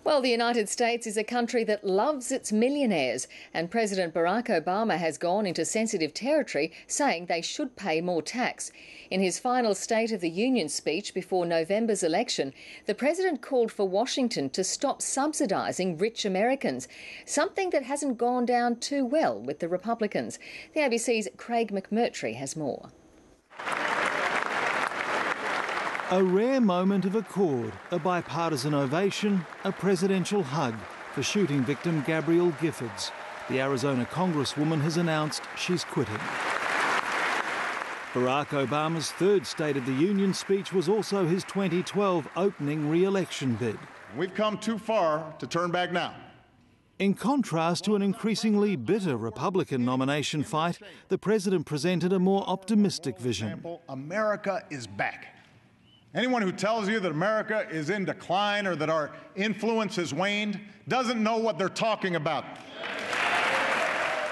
Well, the United States is a country that loves its millionaires, and President Barack Obama has gone into sensitive territory, saying they should pay more tax. In his final State of the Union speech before November's election, the president called for Washington to stop subsidising rich Americans, something that hasn't gone down too well with the Republicans. The ABC's Craig McMurtry has more. A rare moment of accord, a bipartisan ovation, a presidential hug for shooting victim Gabrielle Giffords. The Arizona Congresswoman has announced she's quitting. Barack Obama's third State of the Union speech was also his 2012 opening re-election bid. We've come too far to turn back now. In contrast to an increasingly bitter Republican nomination fight, the president presented a more optimistic vision. America is back. Anyone who tells you that America is in decline or that our influence has waned doesn't know what they're talking about.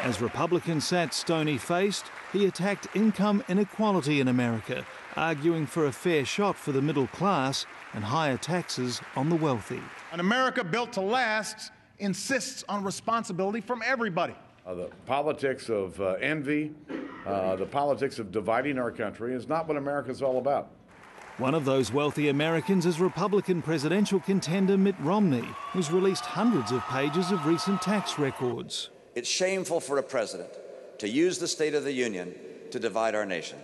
As Republicans sat stony-faced, he attacked income inequality in America, arguing for a fair shot for the middle class and higher taxes on the wealthy. An America built to last insists on responsibility from everybody. The politics of envy, the politics of dividing our country is not what America's all about. One of those wealthy Americans is Republican presidential contender Mitt Romney, who's released hundreds of pages of recent tax records. It's shameful for a president to use the State of the Union to divide our nation.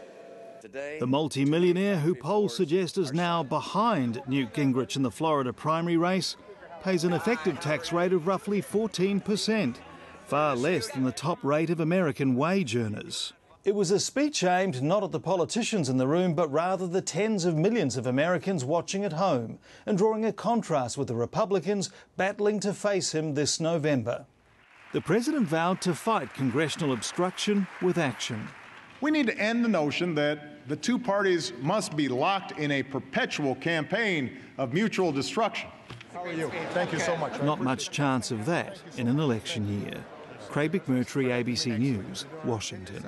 Today, the multi-millionaire, who polls suggest is now behind Newt Gingrich in the Florida primary race, pays an effective tax rate of roughly 14%, far less than the top rate of American wage earners. It was a speech aimed not at the politicians in the room, but rather the tens of millions of Americans watching at home, and drawing a contrast with the Republicans battling to face him this November. The president vowed to fight congressional obstruction with action. We need to end the notion that the two parties must be locked in a perpetual campaign of mutual destruction. How are you? Thank you so much. Not much chance of that in an election year. Craig McMurtry, ABC News, Washington.